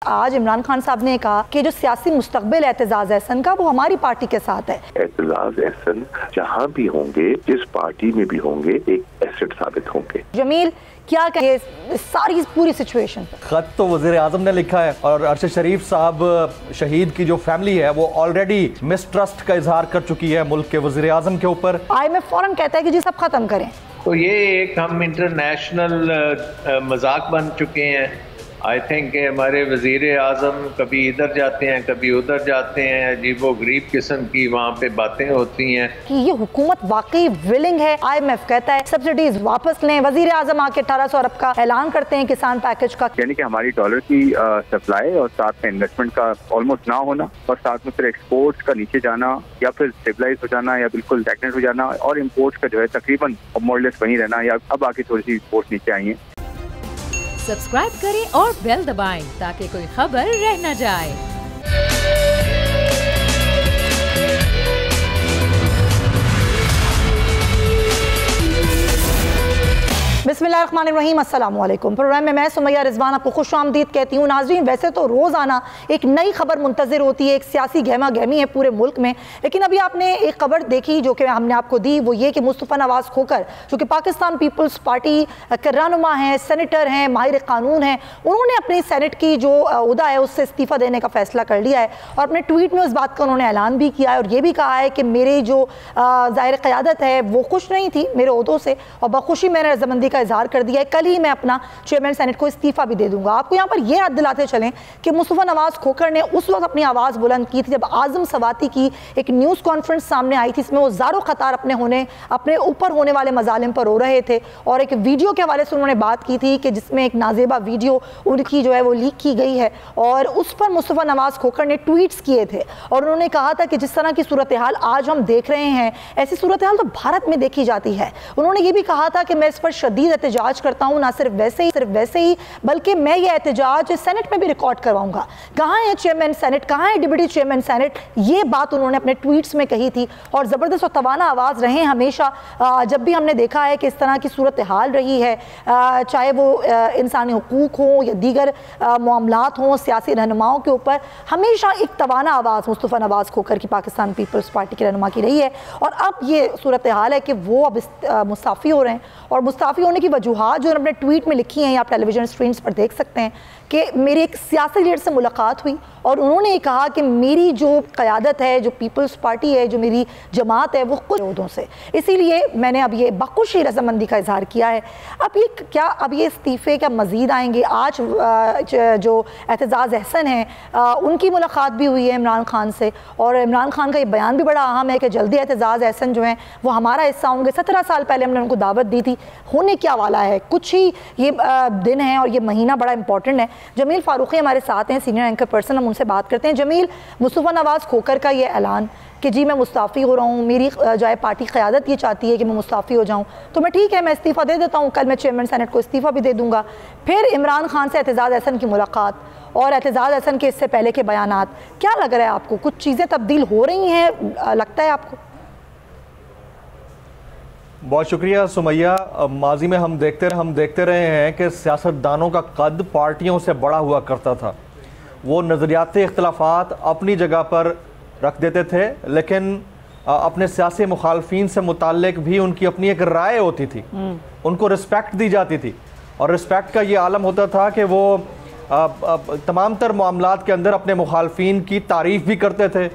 आज इमरान खान साहब ने कहा कि जो सियासी मुस्तकबिल है एतजाज अहसन का, वो हमारी पार्टी के साथ है। एतजाज अहसन जहाँ भी होंगे, जिस पार्टी में भी होंगे, एक एसेट साबित होंगे। जमील, क्या कहे सारी पूरी सिचुएशन? खत तो वज़ीर आज़म ने लिखा है और अरशद शरीफ साहब शहीद की जो फैमिली है वो ऑलरेडी मिसट्रस्ट का इजहार कर चुकी है मुल्क के वज़ीर आज़म के ऊपर। IMF फौरन कहता है कि जी सब खत्म करें। तो ये एक हम इंटरनेशनल मजाक बन चुके हैं। आई थिंक हमारे वज़ीर आज़म कभी इधर जाते हैं, कभी उधर जाते हैं, अजीबो गरीब किस्म की वहाँ पे बातें होती हैं कि ये हुकूमत वाकई विलिंग है। IMF कहता है सब्सिडीज वापस लें, वज़ीर आज़म आके 1800 अरब का ऐलान करते हैं किसान पैकेज का। यानी कि हमारी डॉलर की सप्लाई और साथ में इन्वेस्टमेंट का ऑलमोस्ट ना होना और साथ में फिर एक्सपोर्ट्स का नीचे जाना या फिर स्टेबलाइज हो जाना या बिल्कुल स्टैग्नेंट हो जाना और इम्पोर्ट्स का जो है तकरीबन मोरलेस वहीं रहना या अब आके थोड़ी सी इम्पोर्ट्स नीचे आई हैं। सब्सक्राइब करें और बेल दबाएं ताकि कोई खबर रह न जाए। बिस्मिल्लाहिर्रहमानिर्रहीम, अस्सलाम वालेकुम। प्रोग्राम में मैं सुमैया रिजवान आपको खुश आमदीद कहती हूँ। नाज़रीन, वैसे तो रोज़ाना एक नई खबर मुंतज़िर होती है, एक सियासी गहमा गहमी है पूरे मुल्क में, लेकिन अभी आपने एक खबर देखी जो कि हमने आपको दी, वो ये कि मुस्तफ़ा नवाज़ खोकर जो कि पाकिस्तान पीपल्स पार्टी के रहनुमा हैं, सेनेटर हैं, माहिर कानून हैं, उन्होंने अपनी सेनेट की जो उहदा है उससे इस्तीफ़ा देने का फ़ैसला कर लिया है और अपने ट्वीट में उस बात का उन्होंने ऐलान भी किया है और ये भी कहा है कि मेरी जो ज़ाहिर क़यादत है वो खुश नहीं थी मेरे ओहदों से और बखुशी मैंने रज़ामंदी का इजहार कर दिया है। कल ही मैं अपना चेयरमैन सेनेट को इस्तीफा भी दे दूंगा। आपको यहाँ पर यह याद दिलाते चलें कि मुस्तफ़ा नवाज़ खोकर ने उस वक्त अपनी आवाज़ बुलंद की थी जब आज़म सवाती की एक न्यूज़ कॉन्फ्रेंस सामने आई थी, इसमें वो ज़ारो ख़तार अपने ऊपर होने वाले मजालिम पर रो रहे थे और एक वीडियो के हवाले से उन्होंने बात की थी कि जिसमें एक नाजेबा वीडियो उनकी जो है वो लीक की गई है और उस पर मुस्तफ़ा नवाज़ खोकर ने ट्वीट्स किए थे और उन्होंने कहा था कि जिस तरह की सूरत हाल आज हम देख रहे हैं, ऐसी सूरत हाल तो भारत में देखी जाती है। उन्होंने ये भी कहा था कि मैं इस पर शदीद एहतजाज करता हूं, ना सिर्फ वैसे ही बल्कि मैं ये एहतजाज सेनेट में भी रिकॉर्ड करवाऊंगा। कहाँ है चेयरमैन सेनेट, कहाँ है डिप्टी चेयरमैन सेनेट? ये बात उन्होंने अपने ट्वीट्स में कही थी और ज़बरदस्त और तवाना आवाज़ रहे हमेशा। जब भी हमने देखा है कि इस तरह की सूरत हाल रही है, चाहे वो इंसानी हुकूक हों या दीगर मामलात हों, सियासी रहनुमाओं के ऊपर, हमेशा एक तवाना आवाज़ मुस्तफ़ा नवाज़ खोकर की पाकिस्तान पीपल्स पार्टी के रहनुमा की रही है और अब ये सूरत हाल है कि वो अब मुस्ताफ़ी हो रहे हैं और मुस्ताफ़ी होने की वजूहात जो अपने ट्वीट में लिखी हैं, आप टेलीविजन स्क्रीन्स पर देख सकते हैं कि मेरी एक सियासी लीडर से मुलाकात हुई और उन्होंने ये कहा कि मेरी जो क़यादत है, जो पीपल्स पार्टी है, जो मेरी जमात है, वो कुछ ओहदों से, इसीलिए मैंने अब ये बखुशी रज़ामंदी का इजहार किया है। अब ये इस्तीफ़े क्या मज़ीद आएंगे? आज जो एतजाज अहसन हैं उनकी मुलाकात भी हुई है इमरान खान से और इमरान खान का ये बयान भी बड़ा अहम है कि जल्दी एतजाज अहसन जो हैं वो हमारा हिस्सा होंगे। 17 साल पहले हमने उनको दावत दी थी, होने क्या वाला है, कुछ ही ये दिन है और ये महीना बड़ा इंपॉर्टेंट है। जमील फारूकी हमारे साथ हैं, सीनियर एंकर पर्सन, हम उनसे बात करते हैं। जमील, मुस्तफ़ा नवाज़ खोकर का ये ऐलान कि जी मैं मुस्ताफ़ी हो रहा हूँ, मेरी जो है पार्टी क़यादत ये चाहती है कि मैं मुस्ताफ़ी हो जाऊँ, तो मैं ठीक है, मैं इस्तीफ़ा दे देता हूँ, कल मैं चेयरमैन सेनेट को इस्तीफ़ा भी दे दूँगा। फिर इमरान खान से एतजाज अहसन की मुलाकात और एतजाज अहसन के इससे पहले के बयानात, क्या लग रहा है आपको? कुछ चीज़ें तब्दील हो रही हैं लगता है आपको? बहुत शुक्रिया सुमैया। माजी में हम देखते रहे हैं कि सियासतदानों का कद पार्टियों से बड़ा हुआ करता था। वो नज़रियाती इख्तलाफात अपनी जगह पर रख देते थे, लेकिन अपने सियासी मुखालफीन से मुताल्लिक भी उनकी अपनी एक राय होती थी, उनको रिस्पेक्ट दी जाती थी और रिस्पेक्ट का ये आलम होता था कि वो तमाम तर मामलात के अंदर अपने मुखालफीन की तारीफ़ भी करते थे,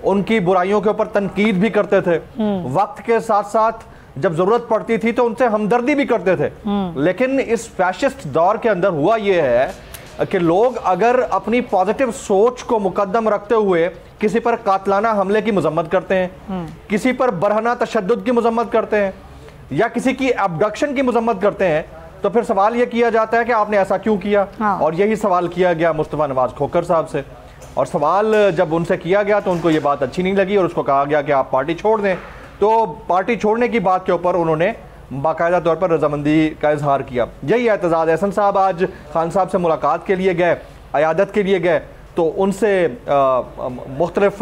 उनकी बुराइयों के ऊपर तनकीद भी करते थे, वक्त के साथ साथ जब ज़रूरत पड़ती थी तो उनसे हमदर्दी भी करते थे। लेकिन इस फैशिस्ट दौर के अंदर हुआ ये है कि लोग अगर अपनी पॉजिटिव सोच को मुकद्दम रखते हुए किसी पर कातलाना हमले की मजम्मत करते हैं, किसी पर बरहना तशद्दुद की मजम्मत करते हैं या किसी की अबडक्शन की मजम्मत करते हैं, तो फिर सवाल ये किया जाता है कि आपने ऐसा क्यों किया। और यही सवाल किया गया मुस्तफ़ा नवाज़ खोकर साहब से और सवाल जब उनसे किया गया तो उनको ये बात अच्छी नहीं लगी और उसको कहा गया कि आप पार्टी छोड़ दें। तो पार्टी छोड़ने की बात के ऊपर उन्होंने बाकायदा तौर पर रज़ामंदी का इजहार किया। यही एतजाज अहसन साहब आज खान साहब से मुलाकात के लिए गए, अयादत के लिए गए, तो उनसे मुख्तलिफ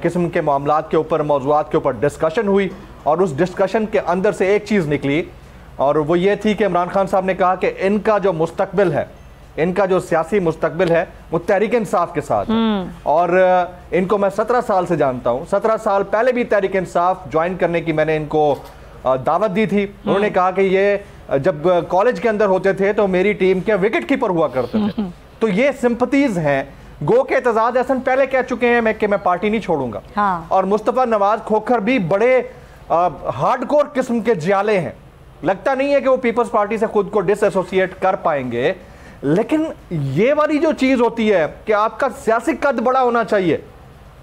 किस्म के मामलात के ऊपर, मौज़ूआत के ऊपर डिस्कशन हुई और उस डिस्कशन के अंदर से एक चीज़ निकली और वो ये थी कि इमरान खान साहब ने कहा कि इनका जो मुस्तकबिल है इनका जो सियासी मुस्तकबिल है वो तहरीक इंसाफ के साथ है। और इनको मैं 17 साल से जानता हूँ। 17 साल पहले भी तहरीक इंसाफ ज्वाइन करने की मैंने इनको दावत दी थी। उन्होंने कहा कि ये जब कॉलेज के अंदर होते थे तो मेरी टीम के विकेट कीपर हुआ करते थे। तो ये सिंपथीज हैं। गो के एतजाज अहसन पहले कह चुके हैं कि मैं पार्टी नहीं छोड़ूंगा। हाँ। और मुस्तफा नवाज खोखर भी बड़े हार्डकोर किस्म के जियाले हैं। लगता नहीं है कि वो पीपल्स पार्टी से खुद को डिसएसोसिएट कर पाएंगे। लेकिन ये वाली जो चीज होती है कि आपका सियासी कद बड़ा होना चाहिए।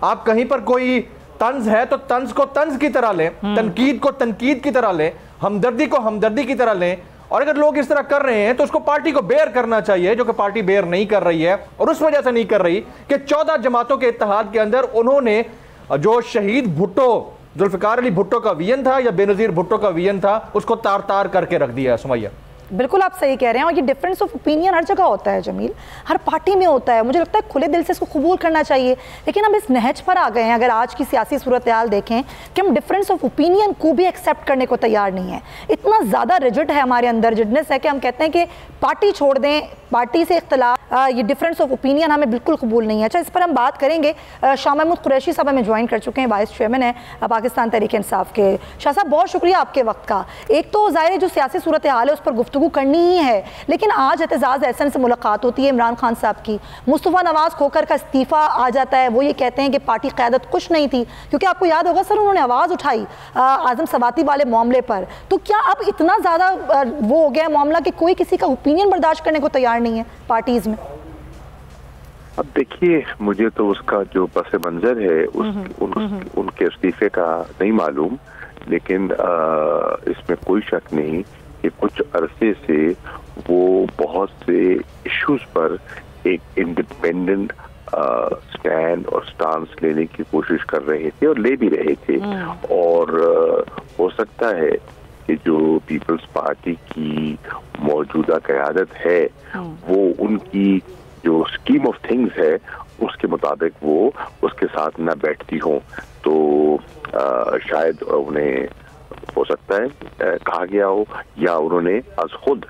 आप कहीं पर कोई तंज है तो तंज को तंज की तरह लें, तनकीद को तनकीद की तरह लें, हमदर्दी को हमदर्दी की तरह लें। और अगर लोग इस तरह कर रहे हैं तो उसको पार्टी को बेयर करना चाहिए, जो कि पार्टी बेयर नहीं कर रही है। और उस वजह से नहीं कर रही कि 14 जमातों के इत्तेहाद के अंदर उन्होंने जो शहीद भुट्टो, जुल्फिकार अली भुट्टो का विजन था या बेनज़ीर भुट्टो का विजन था, उसको तार तार करके रख दिया है। सुमैया, बिल्कुल आप सही कह रहे हैं। और ये डिफरेंस ऑफ ओपिनियन हर जगह होता है जमील, हर पार्टी में होता है। मुझे लगता है खुले दिल से इसको कबूल करना चाहिए। लेकिन हम इस नहज पर आ गए हैं, अगर आज की सियासी सूरत हाल देखें, कि हम डिफरेंस ऑफ ओपिनियन को भी एक्सेप्ट करने को तैयार नहीं है। इतना ज़्यादा रिजिड है हमारे अंदर, रिजिडनेस है कि हम कहते हैं कि पार्टी छोड़ दें, पार्टी से इख्तलाफ, ये डिफरेंस ऑफ ओपिनियन हमें बिल्कुल कबूल नहीं है। अच्छा, इस पर हम बात करेंगे। शाह महमूद कुरैशी साहब हमें ज्वाइन कर चुके हैं, वाइस चेयरमैन है पाकिस्तान तहरीक इंसाफ के। शाह साहब, बहुत शुक्रिया आपके वक्त का। एक तो ज़ाहिर है जो सियासी सूरत हाल है उस पर गुफ्तगू करनी ही है, लेकिन आज एतजाज़ अहसन से मुलाकात होती है इमरान खान साहब की, मुस्तफा नवाज खोखर का इस्तीफ़ा आ जाता है। वो ये कहते हैं कि पार्टी क़यादत खुश नहीं थी, क्योंकि आपको याद होगा सर उन्होंने आवाज़ उठाई आज़म सवाती वाले मामले पर। तो क्या अब इतना ज़्यादा वो हो गया मामला कि कोई किसी का ओपिनियन बर्दाश्त करने को तैयार नहीं है पार्टीज़ में? अब देखिए, मुझे तो उसका जो पस मंजर है उनके इस्तीफे का नहीं मालूम, लेकिन इसमें कोई शक नहीं कि कुछ अरसे से वो बहुत से इश्यूज पर एक इंडिपेंडेंट स्टैंड और स्टांस लेने की कोशिश कर रहे थे और ले भी रहे थे। और हो सकता है कि जो पीपल्स पार्टी की मौजूदा क़यादत है वो उनकी जो स्कीम ऑफ थिंग्स है उसके मुताबिक वो उसके साथ न बैठती हो, तो शायद उन्हें हो सकता है कहा गया हो या उन्होंने आज खुद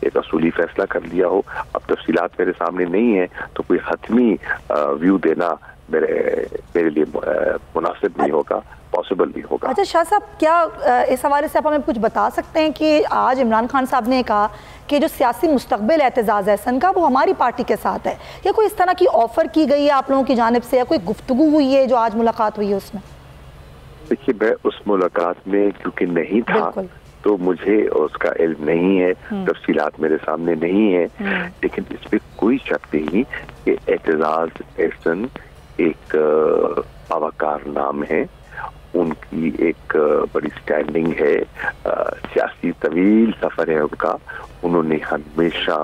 एक असूली फैसला कर लिया हो। अब तफसीलात मेरे सामने नहीं है तो कोई हतमी व्यू देना मेरे लिए मुनासिब नहीं होगा, पॉसिबल नहीं होगा। अच्छा शाह साहब, क्या इस हवाले से आप हमें कुछ बता सकते हैं कि आज इमरान खान साहब ने कहा कि जो सियासी मुस्तकबिल है एतजाज़ अहसन का वो हमारी पार्टी के साथ है, या कोई इस तरह की ऑफ़र की गई है आप लोगों की जानिब से, या कोई गुफ्तगू हुई है जो आज मुलाकात हुई है उसमें? देखिए, मैं उस मुलाकात में क्योंकि नहीं था तो मुझे उसका इल्म नहीं है, तफसीलात मेरे सामने नहीं है, लेकिन इस पर कोई शक नहीं कि एतजाज़ अहसन एक बावकार नाम है, उनकी एक बड़ी स्टैंडिंग है, सियासी तवील सफ़र है उनका। उन्होंने हमेशा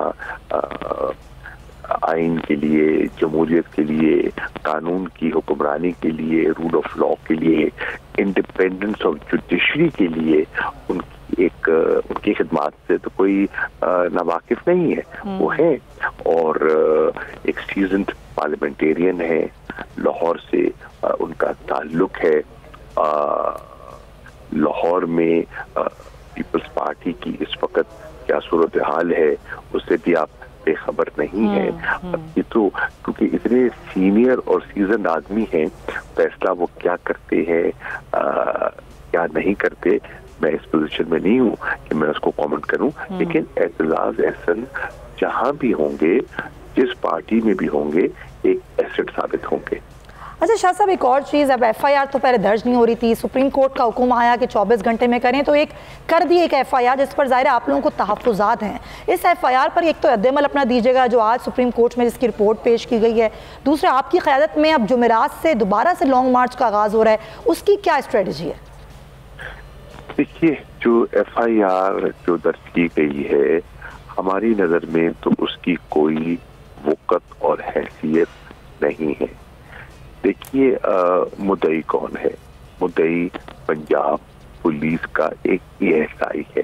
आइन के लिए, जमहूरियत के लिए, कानून की हुक्मरानी के लिए, रूल ऑफ लॉ के लिए, इंडिपेंडेंस ऑफ जुडिशरी के लिए उनकी खिदमात से तो कोई नावाकिफ नहीं है, वो है। और एक सीजन्ड पार्लियामेंटेरियन है, लाहौर से उनका ताल्लुक है। लाहौर में पीपल्स पार्टी की इस वक्त क्या सूरत हाल है उससे भी आप बेखबर नहीं है। अब ये तो क्योंकि इतने सीनियर और सीजन आदमी हैं, फैसला वो क्या करते हैं क्या नहीं करते, मैं इस पोजीशन में नहीं हूँ कि मैं उसको कमेंट करूँ। लेकिन एतजाज़ अहसन जहाँ भी होंगे, जिस पार्टी में भी होंगे, एक एसेट साबित होंगे। अच्छा शाह साहब, एक और चीज़, अब FIR तो पहले दर्ज नहीं हो रही थी, सुप्रीम कोर्ट का हुक्म आया कि 24 घंटे में करें, तो एक कर दी एक FIR जिस पर ज़ाहिर है आप लोगों को तहफ़्फ़ुज़ात हैं। इस FIR पर एक तो रद्द-ए-अमल अपना दीजिएगा जो आज सुप्रीम कोर्ट में जिसकी रिपोर्ट पेश की गई है, दूसरा आपकी क़यादत में अब जुमेरात से दोबारा से लॉन्ग मार्च का आगाज़ हो रहा है, उसकी क्या स्ट्रेटजी है? देखिए, जो FIR जो दर्ज की गई है, हमारी नज़र में तो उसकी कोई वक़्त और हैसियत नहीं है। देखिए, मुद्दई कौन है? मुद्दई पंजाब पुलिस का एक ASI है,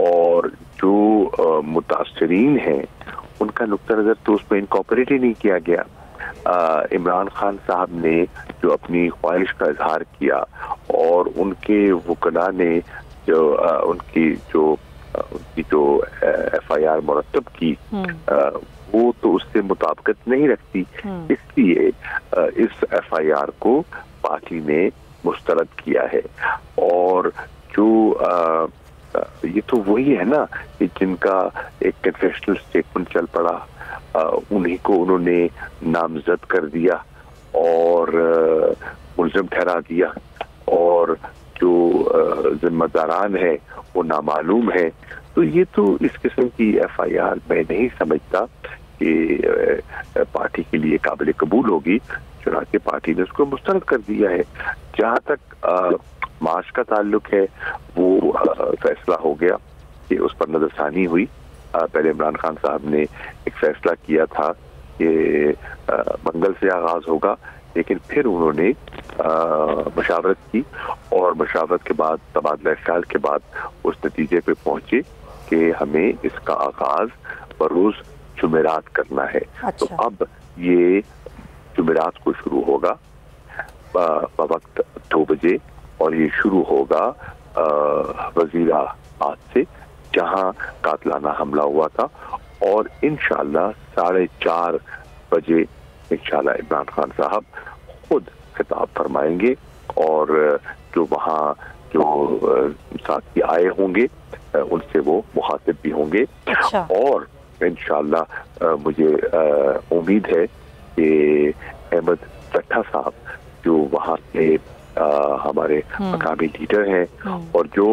और जो मुतासरीन हैं उनका नुक्ता नज़र तो उसमें इनकॉर्पोरेट ही नहीं किया गया। इमरान खान साहब ने जो अपनी ख्वाहिश का इजहार किया और उनके वकला ने जो उनकी जो उनकी जो FIR मुरतब की वो तो उससे मुताबिकत नहीं रखती, इसलिए इस FIR को पार्टी ने मुस्तरद किया है। और जो ये तो वही है ना कि जिनका एक कन्फेशनल स्टेटमेंट चल पड़ा, उन्हीं को उन्होंने नामजद कर दिया और मुल्ज़िम ठहरा दिया, और जो जिम्मेदारान है वो नामालूम है। तो ये तो इस किस्म की FIR मैं नहीं समझता कि पार्टी के लिए काबिल कबूल होगी, चुनांचे पार्टी ने उसको मुस्तरद कर दिया है। जहाँ तक मार्च का ताल्लुक है, वो फैसला हो गया कि उस पर नजरसानी हुई। पहले इमरान खान साहब ने एक फैसला किया था कि मंगल से आगाज होगा, लेकिन फिर उन्होंने मशावरत की और मशावरत के बाद, तबादला ख्याल के बाद उस नतीजे पे पहुंचे कि हमें इसका आगाज बरोज जुमेरात करना है। तो अब ये जुमेरात को शुरू होगा वक्त 2 बजे, और ये शुरू होगा वजीराबाद से, जहां कातलाना हमला हुआ था, और इंशाल्लाह 4:30 बजे इंशाल्लाह इमरान खान साहब खुद खिताब फरमाएंगे, और जो वहाँ जो साथी आए होंगे उनसे वो मुखातिब भी होंगे। और इंशाल्लाह मुझे उम्मीद है कि अहमद तट्टा साहब जो वहाँ के हमारे मकामी लीडर हैं और जो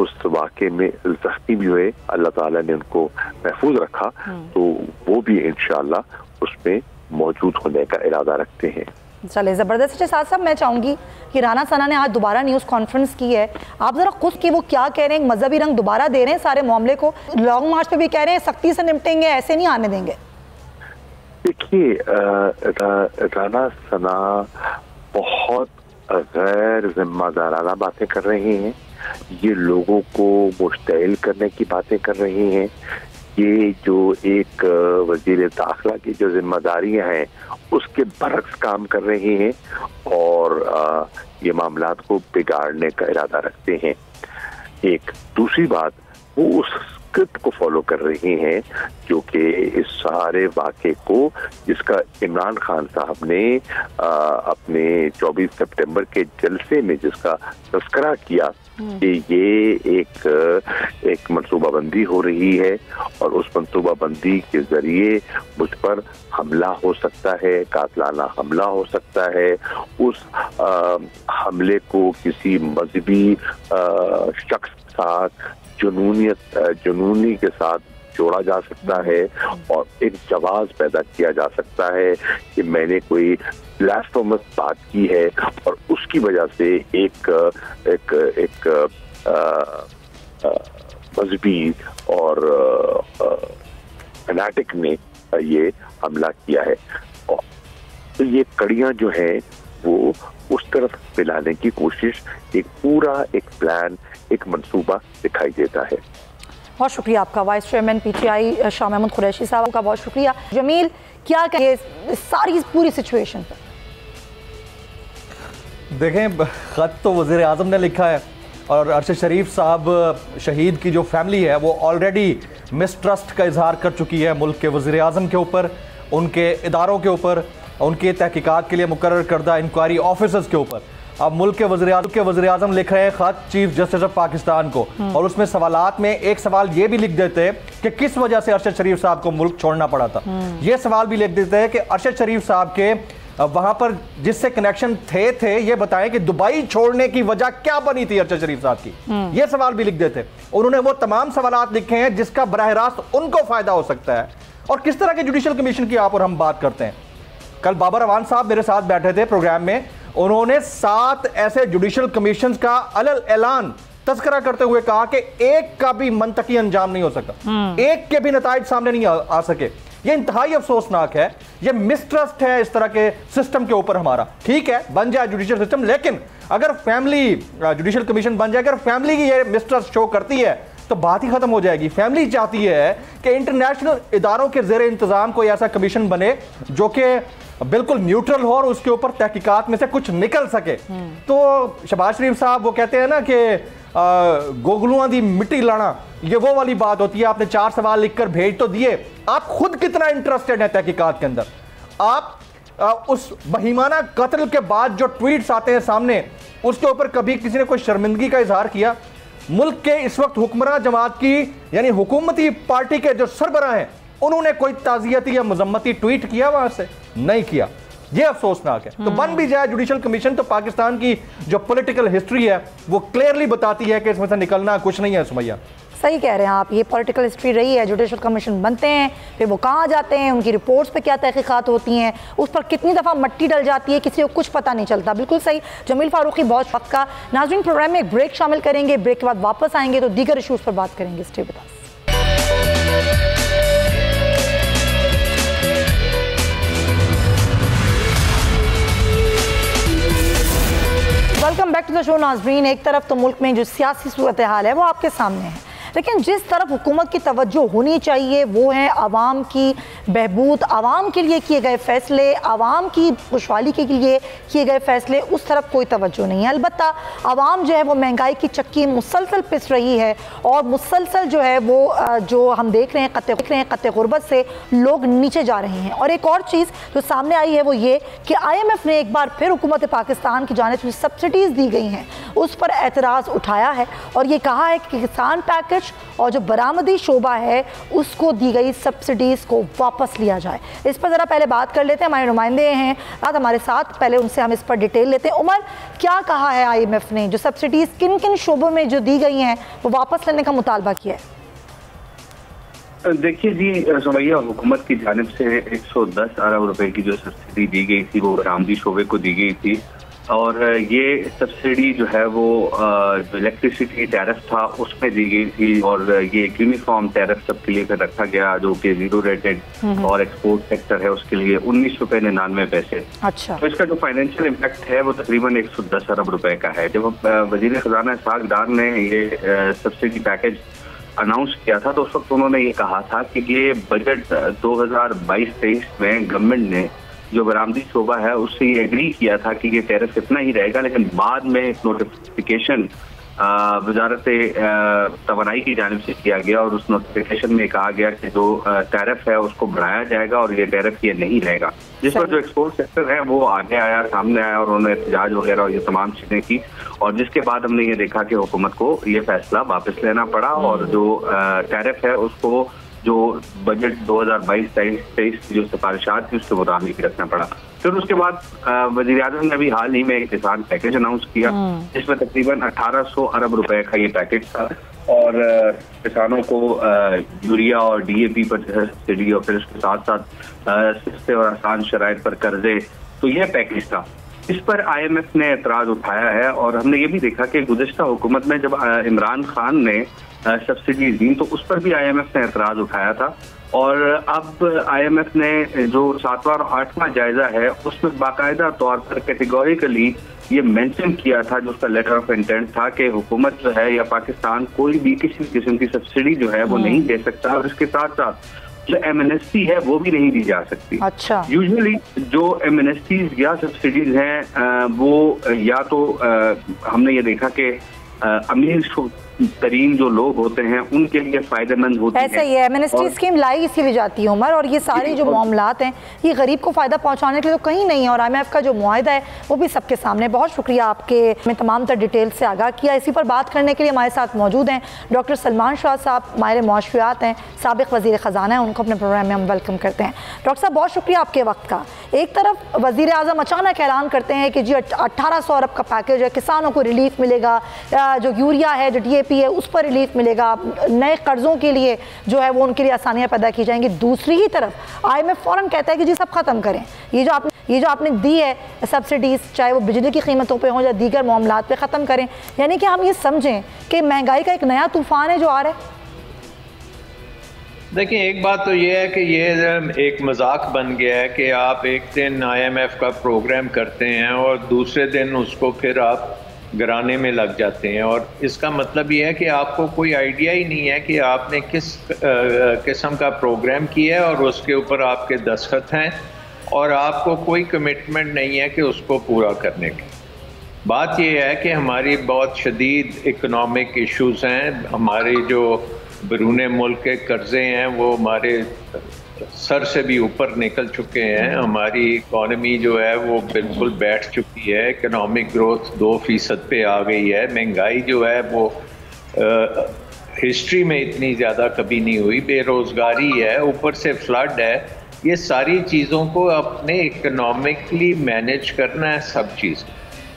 उस वाक़े में जख्मी भी हुए, अल्लाह ताला ने उनको महफूज रखा, तो वो भी इंशाल्लाह उसमें मौजूद होने का इरादा रखते हैं। चले ज़बरदस्त। साहब मैं चाहूँगी कि राना सना ने आज दोबारा न्यूज़ कॉन्फ्रेंस की है, आप ज़रा खुद की वो क्या कह रहे हैं, मजहबी रंग दोबारा दे रहे हैं सारे मामले को, लॉन्ग मार्च पे भी कह रहे हैं सख्ती से निपटेंगे, ऐसे नहीं आने देंगे। देखिए राना सना बहुत गैर जिम्मेदाराना बातें कर रहे हैं, ये लोगों को मुश्तइल करने की बातें कर रहे हैं, ये जो एक वजीर दाखिला की जो जिम्मेदारियां हैं उसके बरक्स काम कर रहे हैं, और ये मामलात को बिगाड़ने का इरादा रखते हैं। एक दूसरी बात, वो उस स्क्रिप्ट को फॉलो कर रहे हैं जो कि इस सारे वाक़े को, जिसका इमरान खान साहब ने अपने 24 सितंबर के जलसे में जिसका तस्करा किया कि ये एक मंसूबाबंदी हो रही है और उस मंसूबाबंदी के जरिए मुझ पर हमला हो सकता है, कातलाना हमला हो सकता है। उस हमले को किसी मजहबी शख्स के साथ, जुनूनी के साथ जोड़ा जा सकता है और एक जवाब पैदा किया जा सकता है कि मैंने कोई ब्लास्फेमस बात की है और उसकी वजह से एक मजहबी और फैनाटिक ने ये हमला किया है। तो ये कड़ियां जो हैं वो उस तरफ मिलाने की कोशिश, एक पूरा एक प्लान, एक मंसूबा दिखाई देता है। बहुत शुक्रिया आपका vice chairman PTI Shah Mahmood Qureshi sahab का बहुत शुक्रिया। जमील, क्या कहे सारी पूरी सिचुएशन पर? देखें, ख़त तो वज़ीर आज़म ने लिखा है और अरशद शरीफ साहब शहीद की जो फैमिली है वो ऑलरेडी मिसट्रस्ट का इजहार कर चुकी है मुल्क के वज़ीर आज़म के ऊपर, उनके इदारों के ऊपर, उनकी तहकीकात के लिए मुकर्रर करदा इंक्वायरी ऑफिसर्स के ऊपर। अब मुल्क के वज़ीर आज़म लिख रहे हैं ख़त चीफ जस्टिस ऑफ पाकिस्तान को, और उसमें सवालात में एक सवाल ये भी लिख देते हैं कि किस वजह से अरशद शरीफ साहब को मुल्क छोड़ना पड़ा था। ये सवाल भी लिख देते हैं कि अरशद शरीफ साहब के वहां पर जिससे कनेक्शन थे ये बताएं कि दुबई छोड़ने की वजह क्या बनी थी अरशद शरीफ साहब की। ये सवाल भी लिख देते। उन्होंने वो तमाम सवालात लिखे हैं जिसका बराह रास्त उनको फायदा हो सकता है। और किस तरह के जुडिशल कमीशन की आप और हम बात करते हैं। कल बाबर अवान साहब मेरे साथ बैठे थे प्रोग्राम में, उन्होंने 7 ऐसे जुडिशल कमीशन का अलल ऐलान तस्करा करते हुए कहा कि एक का भी मंतकी अंजाम नहीं हो सका, एक के भी नताइज सामने नहीं आ सके। ये इंतहाई अफसोसनाक है, ये मिसट्रस्ट है इस तरह के सिस्टम के ऊपर हमारा। ठीक है, बन जाए जुडिशल सिस्टम, लेकिन अगर फैमिली जुडिशल कमीशन बन जाए, अगर फैमिली की ये मिसट्रस्ट शो करती है तो बात ही खत्म हो जाएगी। फैमिली चाहती है कि इंटरनेशनल इदारों के जेर इंतजाम कोई ऐसा कमीशन बने जो कि बिल्कुल न्यूट्रल हो और उसके ऊपर तहकीकात में से कुछ निकल सके। तो शहबाज शरीफ साहब वो कहते हैं ना कि गोगलुआ दी मिट्टी लाना, ये वो वाली बात होती है। आपने 4 सवाल लिखकर भेज तो दिए, आप खुद कितना इंटरेस्टेड है तहकीकात के अंदर? आप उस बहीमाना कत्ल के बाद जो ट्वीट्स आते हैं सामने, उसके ऊपर कभी किसी ने कोई शर्मिंदगी का इजहार किया? मुल्क के इस वक्त हुक्मरान जमात की यानी हुकूमती पार्टी के जो सरबराह हैं, उन्होंने कोई ताज़ियती या मजम्मती ट्वीट किया वहां से? नहीं किया। ये अफसोसनाक है। तो बन भी जाए जुडिशल कमीशन, तो पाकिस्तान की जो पॉलिटिकल हिस्ट्री है वो क्लियरली बताती है कि इसमें से निकलना कुछ नहीं है। सुमैया सही कह रहे हैं आप, ये पॉलिटिकल हिस्ट्री रही है। जुडिशल कमीशन बनते हैं, फिर वो कहाँ जाते हैं, उनकी रिपोर्ट्स पे क्या तहकीकात होती हैं, उस पर कितनी दफ़ा मट्टी डल जाती है, किसी को कुछ पता नहीं चलता। बिल्कुल सही जमील फारूकी, बहुत वक्त का। नाज़रीन, प्रोग्राम में एक ब्रेक शामिल करेंगे, ब्रेक के बाद वापस आएंगे तो दीगर इशूज़ पर बात करेंगे। Stay with us. Welcome back to the show. नाज़रीन, एक तरफ तो मुल्क में जो सियासी सूरत हाल है वो आपके सामने है, लेकिन जिस तरफ हुकूमत की तवज्जो होनी चाहिए वो है आवाम की बहबूद, आवाम के लिए किए गए फैसले, आवाम की खुशहाली के लिए किए गए फैसले, उस तरफ कोई तवज्जो नहीं है। अलबत्ता आवाम जो है वो महंगाई की चक्की मुसलसल पिस रही है और मुसलसल जो है वो जो हम देख रहे हैं क़त्ल गुर्बत से लोग नीचे जा रहे हैं। और एक और चीज़ जो सामने आई है वो ये कि IMF ने एक बार फिर हुकूमत पाकिस्तान की जानिब से सब्सिडीज़ दी गई हैं उस पर एतराज़ उठाया है और ये कहा है कि किसान पैकेज और जो बरामदी शोबा है उसको दी गई सब्सिडीज़ को वापस लिया जाए। इस पर ज़रा पहले बात कर लेते हैं। हमारे नुमाइंदे हैं आज हमारे साथ, पहले उनसे हम इस पर डिटेल लेते हैं। उमर, क्या कहा है IMF ने, जो सब्सिडीज़ किन किन शोबों में जो दी गई हैं वो वापस लेने का मुतालबा किया है? देखिए जी सुमैया, हुकूमत की जानिब से 110 अरब रुपए की जो सब्सिडी दी गई थी वो बरामदी शोबे को दी गई थी और ये सब्सिडी जो है वो जो इलेक्ट्रिसिटी टैरिफ था उसमें दी गई थी और ये यूनिफॉर्म टैरिफ सबके लिए रखा गया जो कि 0 रेटेड और एक्सपोर्ट सेक्टर है उसके लिए 19 रुपए 99 पैसे। अच्छा। तो इसका जो फाइनेंशियल इम्पैक्ट है वो तकरीबन 110 अरब रुपए का है। जब वजीर खजाना इसहाक डार ने ये सब्सिडी पैकेज अनाउंस किया था तो उस वक्त उन्होंने ये कहा था कि ये बजट 2022-23 में गवर्नमेंट ने जो बरामदी शोबा है उससे ये एग्री किया था कि ये टैरिफ इतना ही रहेगा, लेकिन बाद में एक नोटिफिकेशन वजारत तवानाई की जानिब से किया गया और उस नोटिफिकेशन में कहा गया कि जो टैरिफ है उसको बढ़ाया जाएगा और ये टैरिफ ये नहीं रहेगा, जिस पर जो एक्सपोर्ट सेक्टर है वो आगे आया, सामने आया और उन्होंने एहतजाज वगैरह और ये तमाम चीजें की और जिसके बाद हमने ये देखा कि हुकूमत को ये फैसला वापस लेना पड़ा और जो टैरिफ है उसको जो बजट 2022-23 की जो सिफारिशात थी उसके मुताबिक रखना पड़ा। फिर उसके बाद वज़ीर आज़म ने अभी हाल ही में एक किसान पैकेज अनाउंस किया जिसमें तकरीबन 1800 अरब रुपए का ये पैकेज था और किसानों को यूरिया और DAP पर सब्सिडी और फिर उसके साथ साथ सस्ते और आसान शराइत पर कर्जे, तो यह पैकेज था। इस पर IMF ने एतराज़ उठाया है और हमने ये भी देखा कि गुज़श्ता हुकूमत में जब इमरान खान ने सब्सिडी दी तो उस पर भी IMF ने एतराज़ उठाया था और अब IMF ने जो 7वां और 8वां जायजा है उसमें बाकायदा तौर पर कैटेगोरिकली ये मेंशन किया था, जो उसका लेटर ऑफ इंटेंट था कि हुकूमत जो है या पाकिस्तान कोई भी किसी किस्म की सब्सिडी जो है वो नहीं दे सकता और इसके साथ साथ जो MNST है वो भी नहीं दी जा सकती। अच्छा। यूजुअली जो MNSTs या सब्सिडीज हैं वो या तो हमने ये देखा कि अमीर तरीन जो लोग होते हैं उनके लिए फायदेमंद होती है। ऐसा ही है, MNST स्कीम लाई इसीलिए जाती है उमर, और ये सारे जो मामलात हैं ये गरीब को फ़ायदा पहुंचाने के लिए तो कहीं नहीं है और IMF का जो मुआहदा है वो भी सबके सामने। बहुत शुक्रिया आपके, मैं तमाम तर डिटेल से आगाह किया। इसी पर बात करने के लिए हमारे साथ मौजूद हैं डॉक्टर सलमान शाह साहब, माहिर मुआशरियात हैं, साबिक़ वज़ीर ख़जाना है, उनको अपने प्रोग्राम में हम वेलकम करते हैं। डॉक्टर साहब बहुत शुक्रिया आपके वक्त का। एक तरफ वज़ीर आज़म अचानक ऐलान करते हैं कि जी 1800 अरब का पैकेज है, किसानों को रिलीफ मिलेगा, जो यूरिया है जो DAP है उस पर रिलीफ मिलेगा, नए कर्जों के लिए जो है वो उनके लिए आसानियां पैदा की जाएंगी। दूसरी ही तरफ IMF फ़ौरन कहता है कि जी सब ख़त्म करें, ये जो आपने दी है सब्सिडीज़, चाहे वो बिजली की कीमतों पे हो या दीगर मामलात पे ख़त्म करें। यानी कि हम ये समझें कि महंगाई का एक नया तूफ़ान है जो आ रहा है। देखिए, एक बात तो ये है कि ये एक मजाक बन गया है कि आप एक दिन IMF का प्रोग्राम करते हैं और दूसरे दिन उसको फिर आप गिराने में लग जाते हैं और इसका मतलब ये है कि आपको कोई आइडिया ही नहीं है कि आपने किस किस्म का प्रोग्राम किया है और उसके ऊपर आपके दस्तखत हैं और आपको कोई कमिटमेंट नहीं है कि उसको पूरा करने की। बात यह है कि हमारी बहुत शदीद इकोनॉमिक इश्यूज हैं। हमारे जो बैरून मुल्क के कर्जे हैं वो हमारे सर से भी ऊपर निकल चुके हैं। हमारी इकॉनमी जो है वो बिल्कुल बैठ चुकी है। इकोनॉमिक ग्रोथ 2% पे आ गई है। महंगाई जो है वो हिस्ट्री में इतनी ज़्यादा कभी नहीं हुई। बेरोज़गारी है, ऊपर से फ्लड है। ये सारी चीज़ों को अपने इकोनॉमिकली मैनेज करना है सब चीज़।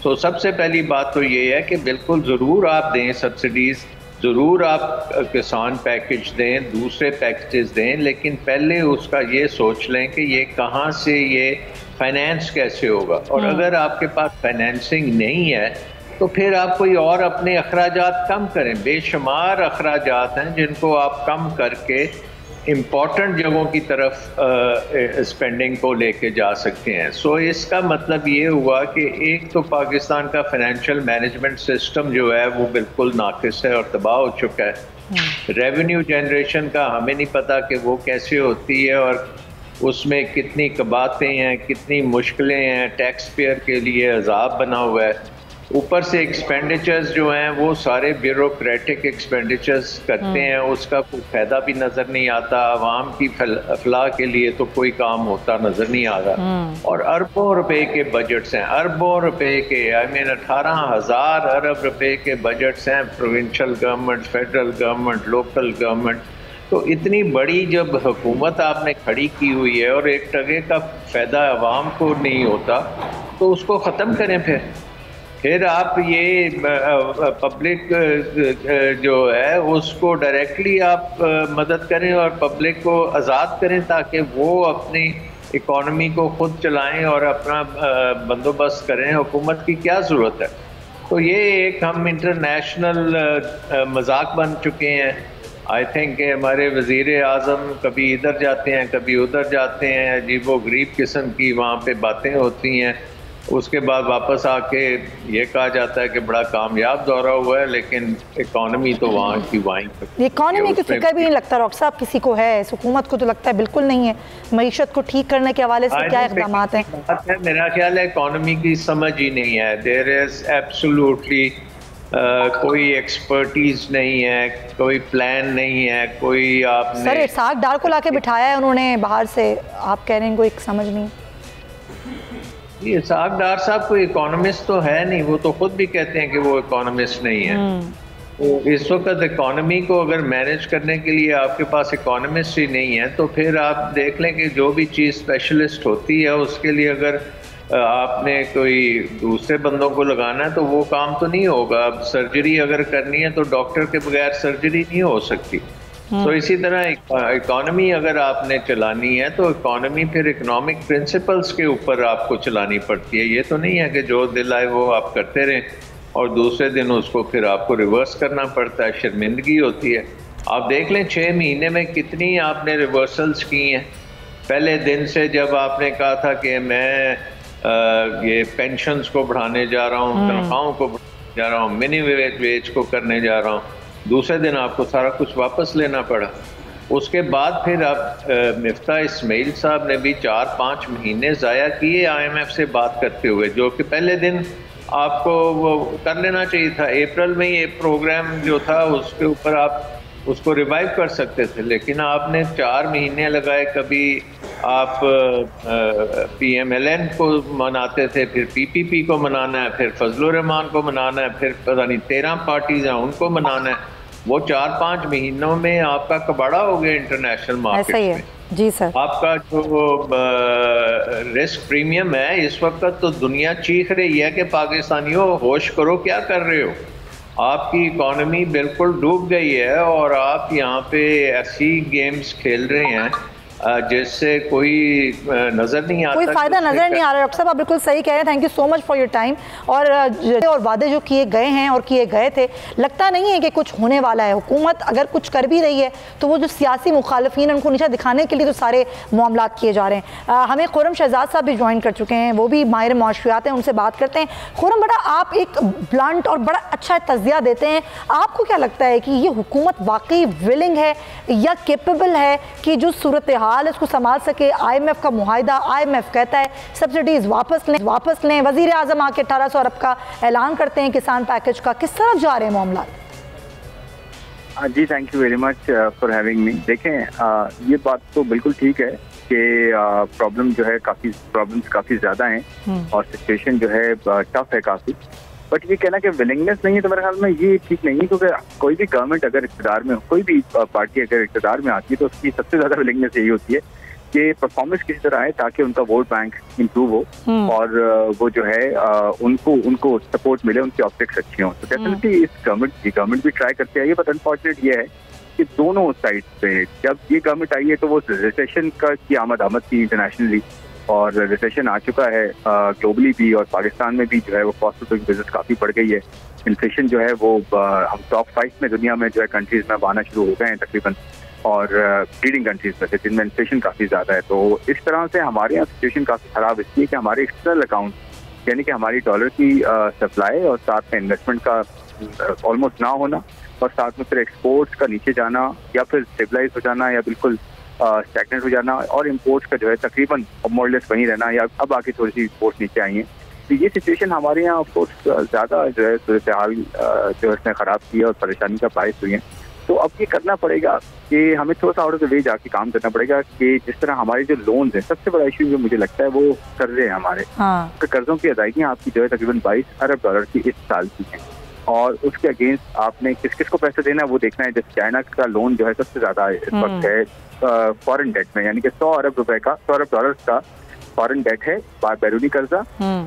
तो सबसे पहली बात तो ये है कि बिल्कुल ज़रूर आप दें सब्सिडीज़, ज़रूर आप किसान पैकेज दें, दूसरे पैकेजेस दें, लेकिन पहले उसका ये सोच लें कि ये कहाँ से, ये फाइनेंस कैसे होगा। और अगर आपके पास फाइनेंसिंग नहीं है तो फिर आप कोई और अपने अखराजात कम करें। बेशुमार अखराजात हैं जिनको आप कम करके इम्पॉर्टेंट जगहों की तरफ स्पेंडिंग को लेके जा सकते हैं। सो इसका मतलब ये हुआ कि एक तो पाकिस्तान का फाइनेंशियल मैनेजमेंट सिस्टम जो है वो बिल्कुल नाकिस है और तबाह हो चुका है। रेवेन्यू जनरेशन का हमें नहीं पता कि वो कैसे होती है और उसमें कितनी कबातें हैं, कितनी मुश्किलें हैं, टैक्स पेयर के लिए अजाब बना हुआ है। ऊपर से एक्सपेंडिचर्स जो हैं वो सारे ब्यूरोक्रेटिक एक्सपेंडिचर्स करते हैं, उसका कोई फ़ायदा भी नज़र नहीं आता। आवाम की फलाह के लिए तो कोई काम होता नज़र नहीं आ रहा। और अरबों रुपए के बजट्स हैं, अरबों रुपए के, आई मीन 18,000 अरब रुपए के बजट्स हैं। Provincial government, federal government, local government. तो इतनी बड़ी जब हुकूमत आपने खड़ी की हुई है और एक टके का फ़ायदा आवाम को नहीं होता तो उसको ख़त्म करें। फिर आप ये पब्लिक जो है उसको डायरेक्टली आप मदद करें और पब्लिक को आज़ाद करें ताकि वो अपनी इकॉनमी को खुद चलाएं और अपना बंदोबस्त करें। हुकूमत की क्या ज़रूरत है। तो ये एक हम इंटरनेशनल मजाक बन चुके हैं। आई थिंक हमारे वज़ीर आज़म कभी इधर जाते हैं, कभी उधर जाते हैं, अजीबो गरीब किस्म की वहाँ पे बातें होती हैं। उसके बाद वापस आके ये कहा जाता है कि बड़ा कामयाब दौरा हुआ है, लेकिन इकॉनमी तो वहाँ की वहीं। इकॉनमी की फिक्र भी नहीं लगता डॉक्टर साहब किसी को है, हुकूमत को तो लगता है बिल्कुल नहीं है। मईशत को ठीक करने के हवाले से क्या इक़दाम हैं? मेरा ख्याल है इकॉनमी की समझ ही नहीं है। देयर इज़ एब्सोल्युटली कोई एक्सपर्टीज नहीं है, कोई प्लान नहीं है, कोई आपने सर इरशाद डार को लाके बिठाया है उन्होंने बाहर से, आप कह रहे हैं कोई समझ नहीं। ये इरशाद डार साहब कोई इकोनॉमिस्ट तो है नहीं, वो तो खुद भी कहते हैं कि वो इकोनॉमिस्ट नहीं है। तो इस वक्त इकोनॉमी को अगर मैनेज करने के लिए आपके पास इकोनॉमिस्ट ही नहीं है तो फिर आप देख लें कि जो भी चीज़ स्पेशलिस्ट होती है उसके लिए अगर आपने कोई दूसरे बंदों को लगाना है तो वो काम तो नहीं होगा। अब सर्जरी अगर करनी है तो डॉक्टर के बगैर सर्जरी नहीं हो सकती। तो इसी तरह इकोनॉमी अगर आपने चलानी है तो इकोनॉमी फिर इकोनॉमिक प्रिंसिपल्स के ऊपर आपको चलानी पड़ती है। ये तो नहीं है कि जो दिल आए वो आप करते रहें और दूसरे दिन उसको फिर आपको रिवर्स करना पड़ता है, शर्मिंदगी होती है। आप देख लें 6 महीने में कितनी आपने रिवर्सल्स की हैं। पहले दिन से जब आपने कहा था कि मैं ये पेंशन्स को बढ़ाने जा रहा हूँ, तनख्वाहों को बढ़ाने जा रहा हूँ, मिनिमम वेज को करने जा रहा हूँ, दूसरे दिन आपको सारा कुछ वापस लेना पड़ा। उसके बाद फिर आप मिफ्ता इस्माइल साहब ने भी 4-5 महीने ज़ाया किए IMF से बात करते हुए, जो कि पहले दिन आपको वो कर लेना चाहिए था। अप्रैल में ये प्रोग्राम जो था उसके ऊपर आप उसको रिवाइव कर सकते थे, लेकिन आपने 4 महीने लगाए। कभी आप PMLN को मनाते थे, फिर PPP को मनाना है, फिर फजलुर रहमान को मनाना है, फिर पता नहीं 13 पार्टीज हैं उनको मनाना है। वो 4-5 महीनों में आपका कबाड़ा हो गया इंटरनेशनल मार्केट में। जी सर, आपका जो रिस्क प्रीमियम है इस वक्त तो दुनिया चीख रही है कि पाकिस्तानियों होश करो, क्या कर रहे हो। आपकी इकॉनमी बिल्कुल डूब गई है और आप यहाँ पे ऐसी गेम्स खेल रहे हैं जिससे कोई नजर नहीं आता, कोई फायदा नजर नहीं आ रहा। डॉक्टर साहब आप बिल्कुल सही कह रहे हैं। Thank you so much for your time. और वादे जो किए गए हैं और किए गए थे, लगता नहीं है कि कुछ होने वाला है। हुकूमत अगर कुछ कर भी रही है तो वो जो सियासी मुखालिफिन उनको नीचा दिखाने के लिए तो सारे मामला किए जा रहे हैं। हमें खुर्रम शहजाद साहब भी ज्वाइन कर चुके हैं, वो भी माहिर मुआशरियात हैं, उनसे बात करते हैं। खुर्रम बेटा, आप एक ब्लंट और बड़ा अच्छा तज़िया देते हैं। आपको क्या लगता है कि ये हुकूमत वाकई विलिंग है या केपेबल है कि जो सूरत हाल इसको संभाल सके। IMF का मुआहिदा, IMF कहता है सब्सिडीज वापस लें। वजीर आजम आके 1800 अरब का ऐलान करते हैं किसान पैकेज का। किस तरफ जा रहे हैं मामला? जी thank you very much for having me. देखें ये बात तो बिल्कुल ठीक है कि प्रॉब्लम जो है प्रॉब्लम्स काफ़ी ज़्यादा हैं और सिचुएशन जो है टफ है काफ़ी। बट ये कहना कि विलिंगनेस नहीं है तो मेरे ख्याल में ये ठीक नहीं है, क्योंकि कोई भी गवर्नमेंट अगर इक़्तिदार में, कोई भी पार्टी अगर इक़्तिदार में आती है तो उसकी सबसे ज़्यादा विलिंगनेस यही होती है कि परफॉर्मेंस किसी तरह आए ताकि उनका वोट बैंक इंप्रूव हो और वो जो है उनको सपोर्ट मिले, उनकी ऑप्टिक्स अच्छी हों। तो डेफिनेटली इस गवर्नमेंट भी ट्राई करते आई है। बट अनफॉर्चुनेट ये है कि दोनों साइड पे जब ये गवर्नमेंट आई है तो वो रिसेशन की आमद थी इंटरनेशनली, और रिसेशन आ चुका है ग्लोबली भी, और पाकिस्तान में भी जो है वो कॉस्ट ऑफ डूइंग बिजनेस काफ़ी बढ़ गई है। इन्फ्लेशन जो है वो हम टॉप 5 में दुनिया में जो है कंट्रीज में आना शुरू हो गए हैं तकरीबन, और लीडिंग कंट्रीज में से जिनमें इन्फ्लेशन काफ़ी ज़्यादा है। तो इस तरह से हमारे यहाँ सिचुएशन काफ़ी ख़राब इसलिए कि हमारे एक्सटर्नल अकाउंट यानी कि हमारी डॉलर की सप्लाई और साथ में इन्वेस्टमेंट का ऑलमोस्ट ना होना, और साथ में फिर एक्सपोर्ट्स का नीचे जाना या फिर स्टेबलाइज हो जाना या बिल्कुल स्टैग्नेंट हो जाना, और इम्पोर्ट्स का जो है तकरीबन मोरलेस वहीं रहना या अब आके थोड़ी सी इम्पोर्ट्स नीचे आई हैं। तो ये सिचुएशन हमारे यहाँ ऑफकोर्स ज़्यादा जो है सूरत हाल जो इसने ख़राब की है और परेशानी का बायस हुई है। तो अब ये करना पड़ेगा कि हमें थोड़ा सा आउट ऑफ द वे जाके काम करना पड़ेगा कि जिस तरह हमारे जो लोन्स हैं, सबसे बड़ा इशू जो मुझे लगता है वो कर्जे हैं हमारे। तो कर्जों की अदायगियाँ आपकी जो है तकरीबन 22 अरब डॉलर की इस साल की हैं, और उसके अगेंस्ट आपने किस किस को पैसे देना है वो देखना है। जैसे चाइना का लोन जो है सबसे ज़्यादा इस वक्त है फॉरेन डेट में, यानी कि 100 अरब डॉलर का फॉरेन डेट है, बैरूनी कर्जा,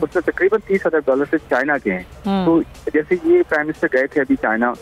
उसमें तकरीबन 30 अरब डॉलर से चाइना के हैं। तो जैसे ये प्राइम मिनिस्टर गए थे अभी चाइना,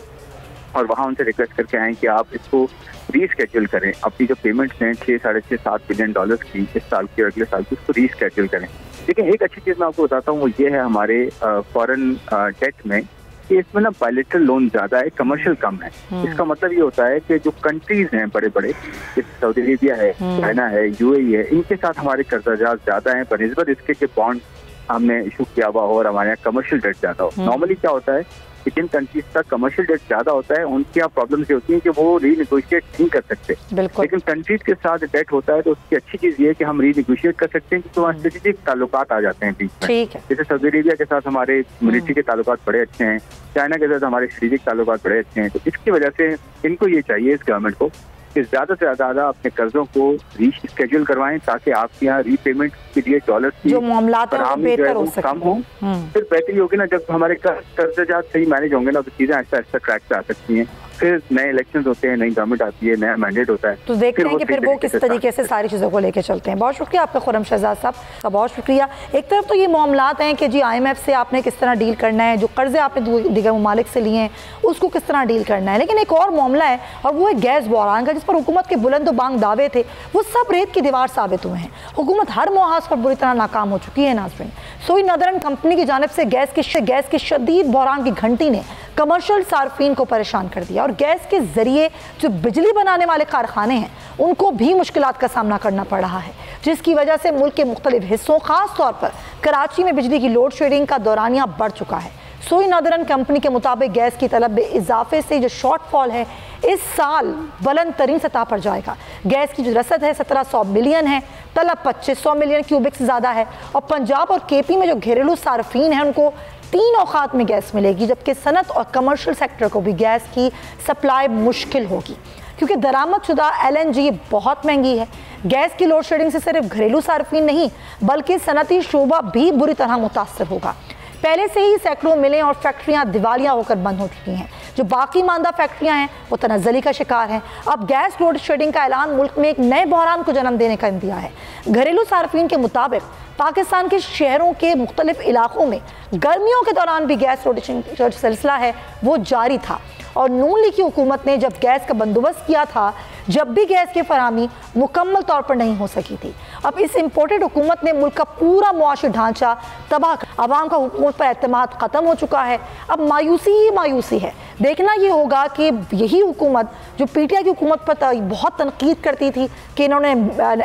और वहाँ उनसे रिक्वेस्ट करके आए कि आप इसको रीस्केड्यूल करें, अपनी जो पेमेंट्स हैं 6-7 बिलियन डॉलर्स की इस साल की और अगले साल की, उसको रीस्केड्यूल करें। लेकिन एक अच्छी चीज़ मैं आपको बताता हूँ, वो ये है हमारे फॉरेन डेट में कि इसमें ना बायलैटरल लोन ज़्यादा है, कमर्शियल कम है। इसका मतलब ये होता है कि जो कंट्रीज हैं बड़े बड़े, जैसे सऊदी अरेबिया है, चाइना है, UAE है, इनके साथ हमारे कर्जाजात ज़्यादा हैं बनिस्बत इसके कि बॉन्ड हमने इशू किया हुआ हो और हमारे यहाँ कमर्शियल डेट ज़्यादा हो। नॉर्मली क्या होता है कि जिन कंट्रीज का कमर्शियल डेट ज़्यादा होता है उनकी यहाँ प्रॉब्लम ये होती है कि वो रीनिगोशिएट नहीं कर सकते, लेकिन कंट्रीज के साथ डेट होता है तो उसकी अच्छी चीज़ ये है कि हम रीनिगोशिएट कर सकते हैं, क्योंकि वहाँ स्ट्रेटेजिक ताल्लुकात आ जाते हैं बीच में। जैसे सऊदी अरेबिया के साथ हमारे मिलिट्री के ताल्लुकात बड़े अच्छे हैं, चाइना के साथ हमारे स्ट्रेटेजिक ताल्लुकात बड़े अच्छे हैं। तो इसकी वजह से इनको ये चाहिए इस गवर्नमेंट को कि ज़्यादा से ज़्यादा अपने कर्जों को रीशेड्यूल करवाएं ताकि आपके यहाँ रीपेमेंट के लिए डॉलर की जो मामलात कम हो। फिर बेहतरी होगी ना, जब हमारे कर्जाजात सही मैनेज होंगे ना तो चीज़ें ऐसा ट्रैक पे आ सकती हैं। फिर नए इलेक्शंस होते हैं, नई गवर्नमेंट आती है, नया मैंडेट होता है, तो देखते हैं कि फिर वो किस तरीके से सारी चीज़ों को लेके चलते हैं। बहुत शुक्रिया आपका खुर्रम शहजाद साहब का, बहुत शुक्रिया। एक तरफ तो ये मामलात हैं कि जी IMF से आपने किस तरह डील करना है, जो कर्जे आपने दीगर ममालिक से लिए हैं उसको किस तरह डील करना है, लेकिन एक और मामला है और वो है गैस बहरान का, जिस पर हुकूमत के बुलंद बांग दावे थे वो सब रेत की दीवार साबित हुए हैं। हुकूमत हर मुहाज पर बुरी तरह नाकाम हो चुकी है। नाज़रीन, सोई नदरन कंपनी की जानिब से गैस की शदीद बहरान की घंटी ने कमर्शियल सार्फिन को परेशान कर दिया, और गैस के जरिए जो बिजली बनाने वाले कारखाने हैं उनको भी मुश्किलात का सामना करना पड़ रहा है, जिसकी वजह से मुल्क के मुख्तलिफ हिस्सों, खास तौर पर कराची में बिजली की लोड शेडिंग का दौरानिया बढ़ चुका है। सोई नदरन कंपनी के मुताबिक गैस की तलब में इजाफे से जो शॉर्टफॉल है इस साल बुलंद तरीन सतह पर जाएगा। गैस की जो रसद है 1700 मिलियन है, तलब 2500 मिलियन क्यूबिक से ज़्यादा है, और पंजाब और KP में जो घरेलू सार्फिन हैं उनको 3 औकात में गैस मिलेगी, जबकि सनत और कमर्शियल सेक्टर को भी गैस की सप्लाई मुश्किल होगी, क्योंकि दरामदशुदा LNG बहुत महंगी है। गैस की लोड शेडिंग से सिर्फ घरेलू सार्फिन नहीं बल्कि सनती शोबा भी बुरी तरह मुतासर होगा। पहले से ही सैकड़ों मिलें और फैक्ट्रियां दिवालिया होकर बंद हो चुकी हैं। जो बाकी मानदा फैक्ट्रियां हैं वो तनज़्ज़ुली का शिकार हैं। अब गैस लोड शेडिंग का ऐलान मुल्क में एक नए बहरान को जन्म देने का दिया है। घरेलू सार्फिन के मुताबिक पाकिस्तान के शहरों के मुख्तलिफ इलाकों में गर्मियों के दौरान भी गैस रोटेशन जो सिलसिला है वो जारी था, और नून लीग की हुकूमत ने जब गैस का बंदोबस्त किया था जब भी गैस की फराहमी मुकम्मल तौर पर नहीं हो सकी थी। अब इस इम्पोर्टेड हुकूमत ने मुल्क का पूरा मुआशी ढांचा तबाह कर, आवाम का हुकूमत पर एतमाद ख़त्म हो चुका है। अब मायूसी ही मायूसी है। देखना ये होगा कि यही हुकूमत जो PTI की हुकूमत पर बहुत तनकीद करती थी कि इन्होंने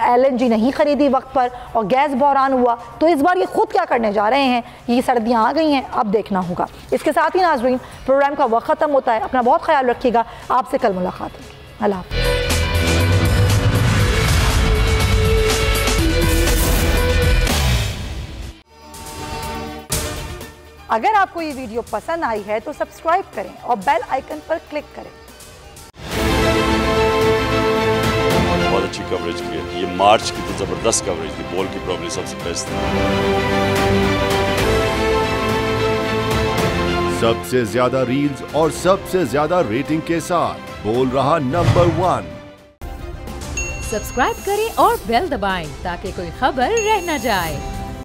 LNG नहीं ख़रीदी वक्त पर और गैस बहरान हुआ, तो इस बार ये खुद क्या करने जा रहे हैं। ये सर्दियाँ आ गई हैं, अब देखना होगा। इसके साथ ही नाज़रीन, प्रोग्राम का वक्त ख़त्म होता है। अपना बहुत ख्याल रखिएगा। आपसे कल मुलाकात होगी। अल्लाह हाफ़िज़। अगर आपको ये वीडियो पसंद आई है तो सब्सक्राइब करें और बेल आइकन पर क्लिक करें। बहुत अच्छी कवरेज की है, ये मार्च की तो जबरदस्त कवरेज थी, बॉल की प्रॉब्लम सबसे बेस्ट थी। सबसे ज्यादा रील्स और सबसे ज्यादा रेटिंग के साथ बोल रहा नंबर 1। सब्सक्राइब करें और बेल दबाएं ताकि कोई खबर रह न जाए।